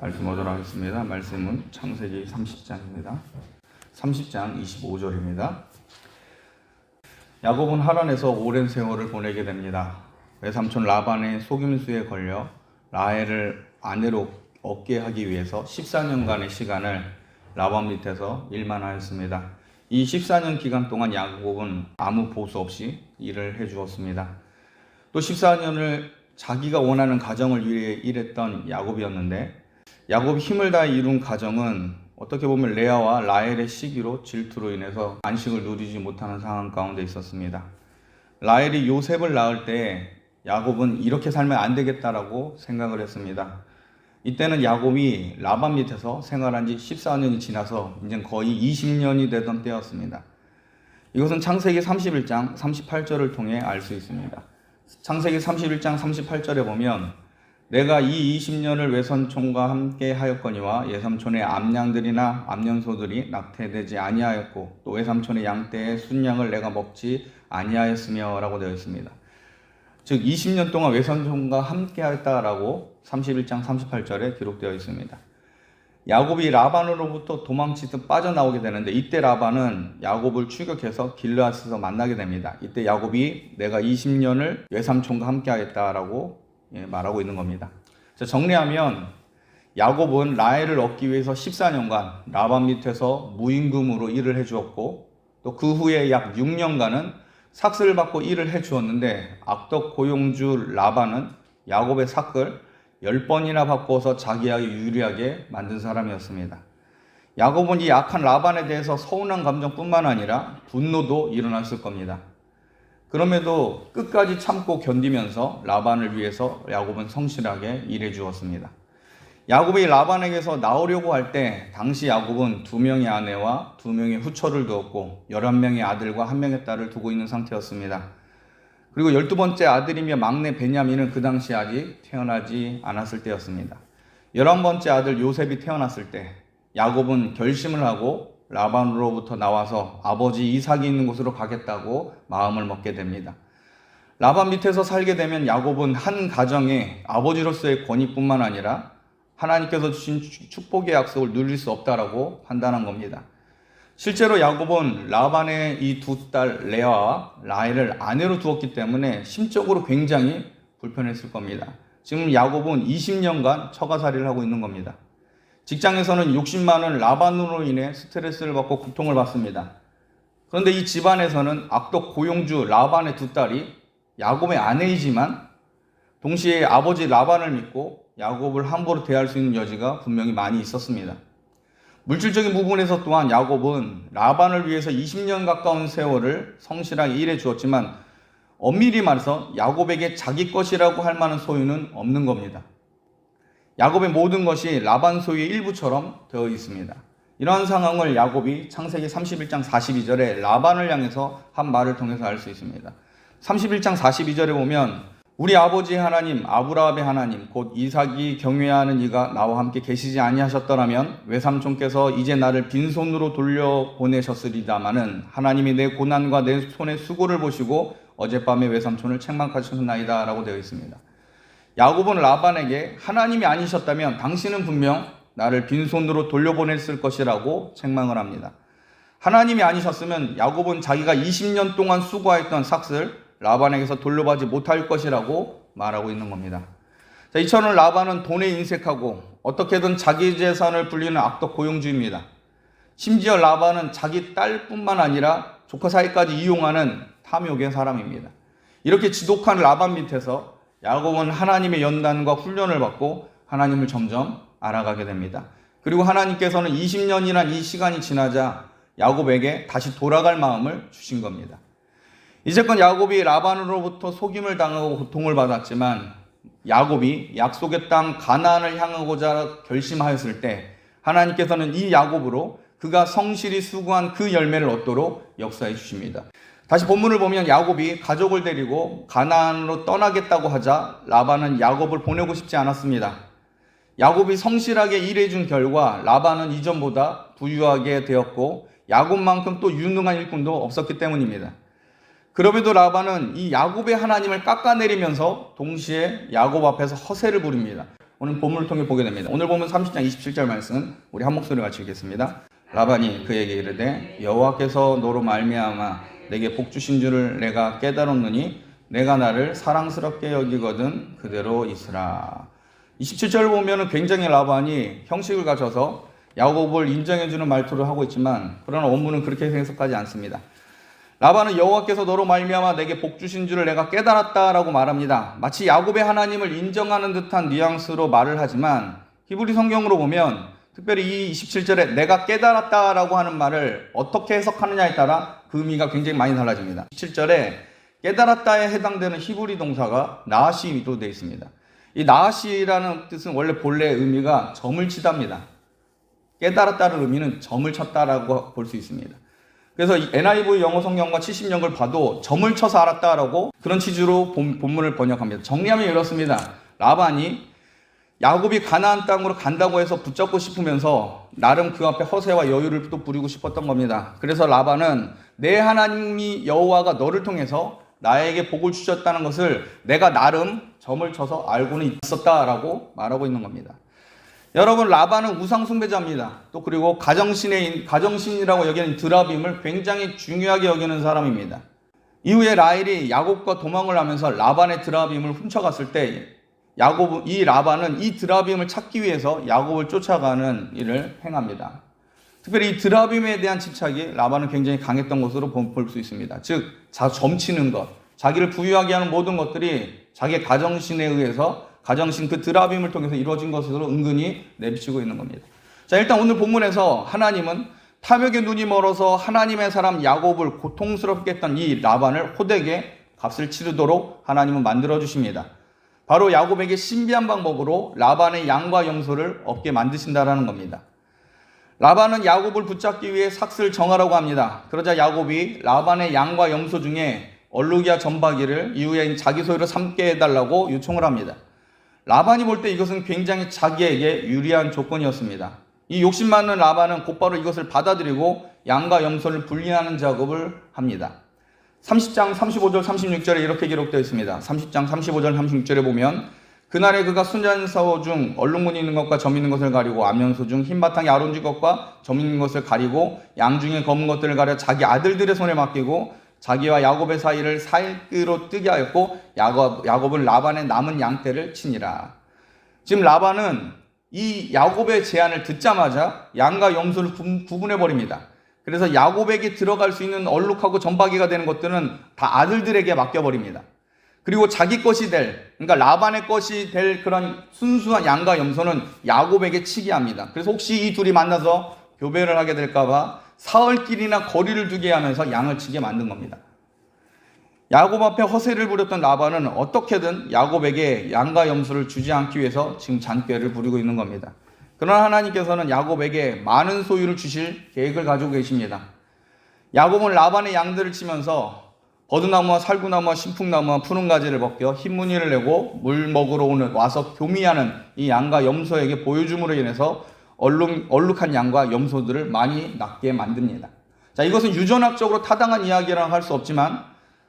말씀 오도록 하겠습니다. 말씀은 창세기 30장입니다. 30장 25절입니다. 야곱은 하란에서 오랜 세월을 보내게 됩니다. 외삼촌 라반의 속임수에 걸려 라헬을 아내로 얻게 하기 위해서 14년간의 시간을 라반 밑에서 일만 하였습니다. 이 14년 기간 동안 야곱은 아무 보수 없이 일을 해주었습니다. 또 14년을 자기가 원하는 가정을 위해 일했던 야곱이었는데, 야곱이 힘을 다해 이룬 가정은 어떻게 보면 레아와 라헬의 시기로 질투로 인해서 안식을 누리지 못하는 상황 가운데 있었습니다. 라헬이 요셉을 낳을 때 야곱은 이렇게 살면 안 되겠다라고 생각을 했습니다. 이때는 야곱이 라반 밑에서 생활한 지 14년이 지나서 이제 거의 20년이 되던 때였습니다. 이것은 창세기 31장 38절을 통해 알 수 있습니다. 창세기 31장 38절에 보면 내가 이 20년을 외삼촌과 함께 하였거니와 예삼촌의 암양들이나 암년소들이 낙태되지 아니하였고 또 외삼촌의 양떼의 순양을 내가 먹지 아니하였으며 라고 되어 있습니다. 즉 20년 동안 외삼촌과 함께 하였다라고 31장 38절에 기록되어 있습니다. 야곱이 라반으로부터 도망치듯 빠져나오게 되는데, 이때 라반은 야곱을 추격해서 길르앗에서 만나게 됩니다. 이때 야곱이 내가 20년을 외삼촌과 함께 하였다라고 말하고 있는 겁니다. 정리하면 야곱은 라헬을 얻기 위해서 14년간 라반 밑에서 무임금으로 일을 해주었고, 또 그 후에 약 6년간은 삭슬을 받고 일을 해주었는데, 악덕 고용주 라반은 야곱의 삭을 10번이나 바꿔서 자기에게 유리하게 만든 사람이었습니다. 야곱은 이 악한 라반에 대해서 서운한 감정뿐만 아니라 분노도 일어났을 겁니다. 그럼에도 끝까지 참고 견디면서 라반을 위해서 야곱은 성실하게 일해 주었습니다. 야곱이 라반에게서 나오려고 할 때 당시 야곱은 2명의 아내와 2명의 후처를 두었고 11명의 아들과 1명의 딸을 두고 있는 상태였습니다. 그리고 12번째 아들이며 막내 베냐민은 그 당시 아직 태어나지 않았을 때였습니다. 11번째 아들 요셉이 태어났을 때 야곱은 결심을 하고 라반으로부터 나와서 아버지 이삭이 있는 곳으로 가겠다고 마음을 먹게 됩니다. 라반 밑에서 살게 되면 야곱은 한 가정의 아버지로서의 권위뿐만 아니라 하나님께서 주신 축복의 약속을 누릴 수 없다라고 판단한 겁니다. 실제로 야곱은 라반의 이 두 딸 레아와 라헬을 아내로 두었기 때문에 심적으로 굉장히 불편했을 겁니다. 지금 야곱은 20년간 처가살이를 하고 있는 겁니다. 직장에서는 욕심 많은 라반으로 인해 스트레스를 받고 고통을 받습니다. 그런데 이 집안에서는 악덕 고용주 라반의 두 딸이 야곱의 아내이지만 동시에 아버지 라반을 믿고 야곱을 함부로 대할 수 있는 여지가 분명히 많이 있었습니다. 물질적인 부분에서 또한 야곱은 라반을 위해서 20년 가까운 세월을 성실하게 일해 주었지만 엄밀히 말해서 야곱에게 자기 것이라고 할 만한 소유는 없는 겁니다. 야곱의 모든 것이 라반 소유의 일부처럼 되어 있습니다. 이러한 상황을 야곱이 창세기 31장 42절에 라반을 향해서 한 말을 통해서 알 수 있습니다. 31장 42절에 보면 우리 아버지 하나님 아브라함의 하나님 곧 이삭이 경외하는 이가 나와 함께 계시지 아니하셨더라면 외삼촌께서 이제 나를 빈손으로 돌려보내셨으리다마는 하나님이 내 고난과 내 손의 수고를 보시고 어젯밤에 외삼촌을 책망하셨나이다 라고 되어 있습니다. 야곱은 라반에게 하나님이 아니셨다면 당신은 분명 나를 빈손으로 돌려보냈을 것이라고 책망을 합니다. 하나님이 아니셨으면 야곱은 자기가 20년 동안 수고했던 삭슬 라반에게서 돌려받지 못할 것이라고 말하고 있는 겁니다. 이처럼 라반은 돈에 인색하고 어떻게든 자기 재산을 불리는 악덕 고용주입니다. 심지어 라반은 자기 딸뿐만 아니라 조카 사이까지 이용하는 탐욕의 사람입니다. 이렇게 지독한 라반 밑에서 야곱은 하나님의 연단과 훈련을 받고 하나님을 점점 알아가게 됩니다. 그리고 하나님께서는 20년이란 이 시간이 지나자 야곱에게 다시 돌아갈 마음을 주신 겁니다. 이제껏 야곱이 라반으로부터 속임을 당하고 고통을 받았지만 야곱이 약속의 땅 가나안을 향하고자 결심하였을 때 하나님께서는 이 야곱으로 그가 성실히 수고한 그 열매를 얻도록 역사해 주십니다. 다시 본문을 보면 야곱이 가족을 데리고 가나안으로 떠나겠다고 하자 라반은 야곱을 보내고 싶지 않았습니다. 야곱이 성실하게 일해준 결과 라반은 이전보다 부유하게 되었고 야곱만큼 또 유능한 일꾼도 없었기 때문입니다. 그럼에도 라반은 이 야곱의 하나님을 깎아내리면서 동시에 야곱 앞에서 허세를 부립니다. 오늘 본문을 통해 보게 됩니다. 오늘 보면 30장 27절 말씀 우리 한 목소리 같이 읽겠습니다. 라반이 그에게 이르되 여호와께서 너로 말미암아 내게 복 주신 줄을 내가 깨달았느니 내가 나를 사랑스럽게 여기거든 그대로 있으라. 27절 보면은 굉장히 라반이 형식을 갖춰서 야곱을 인정해주는 말투를 하고 있지만 그러나 원문은 그렇게 해석하지 않습니다. 라반은 여호와께서 너로 말미암아 내게 복 주신 줄을 내가 깨달았다라고 말합니다. 마치 야곱의 하나님을 인정하는 듯한 뉘앙스로 말을 하지만 히브리 성경으로 보면 특별히 이 27절에 내가 깨달았다라고 하는 말을 어떻게 해석하느냐에 따라 그 의미가 굉장히 많이 달라집니다. 27절에 깨달았다에 해당되는 히브리 동사가 나하시로 되어 있습니다. 이 나하시라는 뜻은 원래 본래 의미가 점을 치다입니다. 깨달았다는 의미는 점을 쳤다라고 볼 수 있습니다. 그래서 NIV 영어 성경과 70년을 봐도 점을 쳐서 알았다라고 그런 취지로 본문을 번역합니다. 정리하면 이렇습니다. 라반이 야곱이 가나안 땅으로 간다고 해서 붙잡고 싶으면서 나름 그 앞에 허세와 여유를 또 부리고 싶었던 겁니다. 그래서 라반은 내 하나님이 여호와가 너를 통해서 나에게 복을 주셨다는 것을 내가 나름 점을 쳐서 알고는 있었다라고 말하고 있는 겁니다. 여러분, 라반은 우상 숭배자입니다. 또 그리고 가정신이라고 여기는 드라빔을 굉장히 중요하게 여기는 사람입니다. 이후에 라헬이 야곱과 도망을 하면서 라반의 드라빔을 훔쳐갔을 때 이 라반은 이 드라빔을 찾기 위해서 야곱을 쫓아가는 일을 행합니다. 특별히 이 드라빔에 대한 집착이 라반은 굉장히 강했던 것으로 볼 수 있습니다. 즉, 점치는 것, 자기를 부유하게 하는 모든 것들이 자기의 가정신에 의해서 가정신 그 드라빔을 통해서 이루어진 것으로 은근히 내비치고 있는 겁니다. 자, 일단 오늘 본문에서 하나님은 탐욕의 눈이 멀어서 하나님의 사람 야곱을 고통스럽게 했던 이 라반을 호되게 값을 치르도록 하나님은 만들어 주십니다. 바로 야곱에게 신비한 방법으로 라반의 양과 염소를 얻게 만드신다라는 겁니다. 라반은 야곱을 붙잡기 위해 삭슬 정하라고 합니다. 그러자 야곱이 라반의 양과 염소 중에 얼룩이와 점박이를 이후에 자기 소유로 삼게 해달라고 요청을 합니다. 라반이 볼 때 이것은 굉장히 자기에게 유리한 조건이었습니다. 이 욕심 많은 라반은 곧바로 이것을 받아들이고 양과 염소를 분리하는 작업을 합니다. 30장 35절 36절에 이렇게 기록되어 있습니다. 30장 35절 36절에 보면 그날에 그가 순전소 중 얼룩무늬 있는 것과 점 있는 것을 가리고 암염소 중 흰 바탕에 아론지 것과 점 있는 것을 가리고 양 중에 검은 것들을 가려 자기 아들들의 손에 맡기고 자기와 야곱의 사이를 사일기로 뜨게 하였고 야곱은 라반의 남은 양떼를 치니라. 지금 라반은 이 야곱의 제안을 듣자마자 양과 염소를 구분해버립니다. 그래서 야곱에게 들어갈 수 있는 얼룩하고 점박이가 되는 것들은 다 아들들에게 맡겨버립니다. 그리고 자기 것이 그러니까 라반의 것이 될 그런 순수한 양과 염소는 야곱에게 치게 합니다. 그래서 혹시 이 둘이 만나서 교배를 하게 될까봐 사흘길이나 거리를 두게 하면서 양을 치게 만든 겁니다. 야곱 앞에 허세를 부렸던 라반은 어떻게든 야곱에게 양과 염소를 주지 않기 위해서 지금 잔꾀를 부리고 있는 겁니다. 그러나 하나님께서는 야곱에게 많은 소유를 주실 계획을 가지고 계십니다. 야곱은 라반의 양들을 치면서 버드나무와 살구나무와 신풍나무와 푸른 가지를 벗겨 흰 무늬를 내고 물 먹으러 와서 교미하는 이 양과 염소에게 보여줌으로 인해서 얼룩한 양과 염소들을 많이 낳게 만듭니다. 자, 이것은 유전학적으로 타당한 이야기라고 할 수 없지만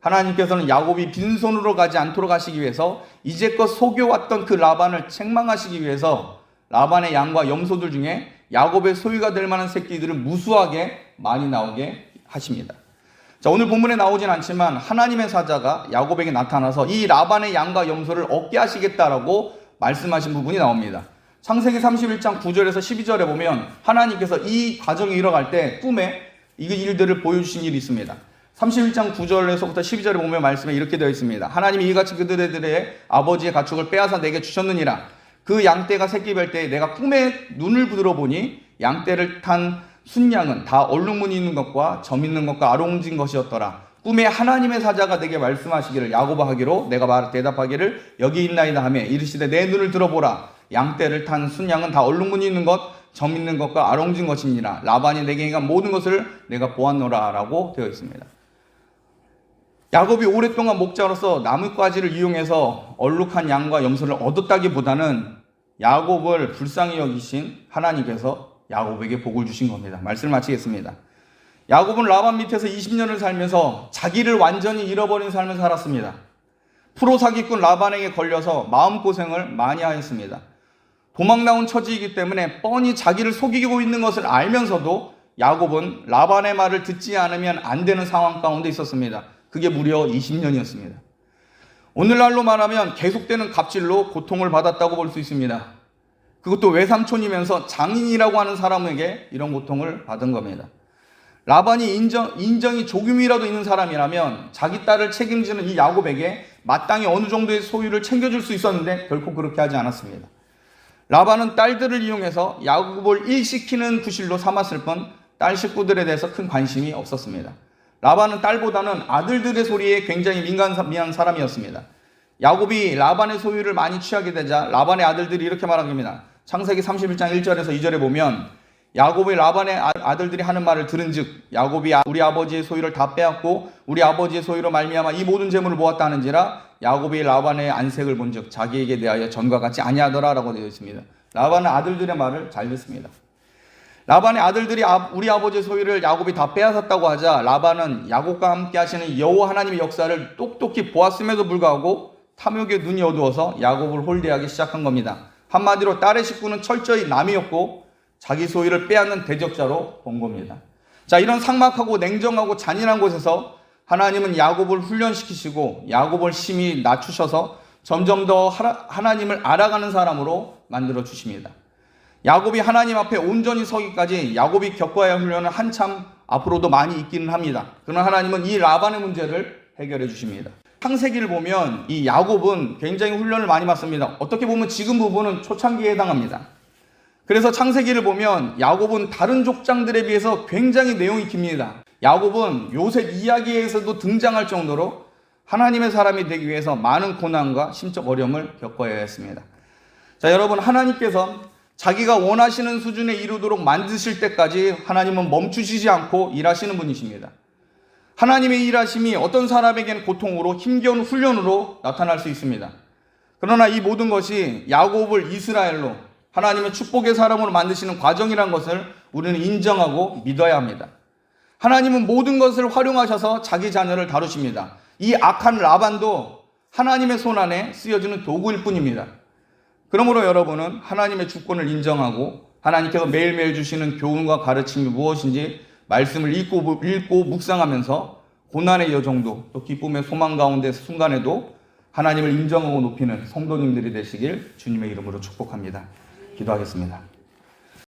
하나님께서는 야곱이 빈손으로 가지 않도록 하시기 위해서 이제껏 속여왔던 그 라반을 책망하시기 위해서 라반의 양과 염소들 중에 야곱의 소유가 될 만한 새끼들을 무수하게 많이 나오게 하십니다. 자, 오늘 본문에 나오진 않지만 하나님의 사자가 야곱에게 나타나서 이 라반의 양과 염소를 얻게 하시겠다라고 말씀하신 부분이 나옵니다. 창세기 31장 9절에서 12절에 보면 하나님께서 이 과정이 일어갈 때 꿈에 이 일들을 보여주신 일이 있습니다. 31장 9절에서부터 12절에 보면 말씀에 이렇게 되어 있습니다. 하나님이 이같이 그들의 아버지의 가축을 빼앗아 내게 주셨느니라. 그 양떼가 새끼 뵐 때 내가 꿈에 눈을 들어보니 양떼를 탄 순양은 다 얼룩무늬 있는 것과 점 있는 것과 아롱진 것이었더라. 꿈에 하나님의 사자가 내게 말씀하시기를 야곱아 하기로 내가 대답하기를 여기 있나이다 하며 이르시되 내 눈을 들어보라. 양떼를 탄 순양은 다 얼룩무늬 있는 것, 점 있는 것과 아롱진 것이니라. 라반이 내게 행한 모든 것을 내가 보았노라 라고 되어 있습니다. 야곱이 오랫동안 목자로서 나뭇가지를 이용해서 얼룩한 양과 염소를 얻었다기보다는 야곱을 불쌍히 여기신 하나님께서 야곱에게 복을 주신 겁니다. 말씀을 마치겠습니다. 야곱은 라반 밑에서 20년을 살면서 자기를 완전히 잃어버린 삶을 살았습니다. 프로 사기꾼 라반에게 걸려서 마음고생을 많이 하였습니다. 도망 나온 처지이기 때문에 뻔히 자기를 속이고 있는 것을 알면서도 야곱은 라반의 말을 듣지 않으면 안 되는 상황 가운데 있었습니다. 그게 무려 20년이었습니다. 오늘날로 말하면 계속되는 갑질로 고통을 받았다고 볼 수 있습니다. 그것도 외삼촌이면서 장인이라고 하는 사람에게 이런 고통을 받은 겁니다. 라반이 인정이 조금이라도 있는 사람이라면 자기 딸을 책임지는 이 야곱에게 마땅히 어느 정도의 소유를 챙겨줄 수 있었는데 결코 그렇게 하지 않았습니다. 라반은 딸들을 이용해서 야곱을 일시키는 구실로 삼았을 뿐 딸 식구들에 대해서 큰 관심이 없었습니다. 라반은 딸보다는 아들들의 소리에 굉장히 민감한 사람이었습니다. 야곱이 라반의 소유를 많이 취하게 되자 라반의 아들들이 이렇게 말합니다. 창세기 31장 1절에서 2절에 보면 야곱의 라반의 아들들이 하는 말을 들은즉 야곱이 우리 아버지의 소유를 다 빼앗고 우리 아버지의 소유로 말미암아 이 모든 재물을 모았다 하는지라 야곱이 라반의 안색을 본즉 자기에게 대하여 전과 같이 아니하더라 라고 되어 있습니다. 라반은 아들들의 말을 잘 듣습니다. 라반의 아들들이 우리 아버지의 소유를 야곱이 다 빼앗았다고 하자 라반은 야곱과 함께 하시는 여호와 하나님의 역사를 똑똑히 보았음에도 불구하고 탐욕의 눈이 어두워서 야곱을 홀대하기 시작한 겁니다. 한마디로 딸의 식구는 철저히 남이었고 자기 소유를 빼앗는 대적자로 본 겁니다. 자, 이런 삭막하고 냉정하고 잔인한 곳에서 하나님은 야곱을 훈련시키시고 야곱을 심히 낮추셔서 점점 더 하나님을 알아가는 사람으로 만들어 주십니다. 야곱이 하나님 앞에 온전히 서기까지 야곱이 겪어야 할 훈련은 한참 앞으로도 많이 있기는 합니다. 그러나 하나님은 이 라반의 문제를 해결해 주십니다. 창세기를 보면 이 야곱은 굉장히 훈련을 많이 받습니다. 어떻게 보면 지금 부분은 초창기에 해당합니다. 그래서 창세기를 보면 야곱은 다른 족장들에 비해서 굉장히 내용이 깁니다. 야곱은 요셉 이야기에서도 등장할 정도로 하나님의 사람이 되기 위해서 많은 고난과 심적 어려움을 겪어야 했습니다. 자, 여러분, 하나님께서 자기가 원하시는 수준에 이르도록 만드실 때까지 하나님은 멈추시지 않고 일하시는 분이십니다. 하나님의 일하심이 어떤 사람에게는 고통으로 힘겨운 훈련으로 나타날 수 있습니다. 그러나 이 모든 것이 야곱을 이스라엘로 하나님의 축복의 사람으로 만드시는 과정이라는 것을 우리는 인정하고 믿어야 합니다. 하나님은 모든 것을 활용하셔서 자기 자녀를 다루십니다. 이 악한 라반도 하나님의 손안에 쓰여지는 도구일 뿐입니다. 그러므로 여러분은 하나님의 주권을 인정하고 하나님께서 매일매일 주시는 교훈과 가르침이 무엇인지 말씀을 읽고 묵상하면서 고난의 여정도 또 기쁨의 소망 가운데 순간에도 하나님을 인정하고 높이는 성도님들이 되시길 주님의 이름으로 축복합니다. 기도하겠습니다.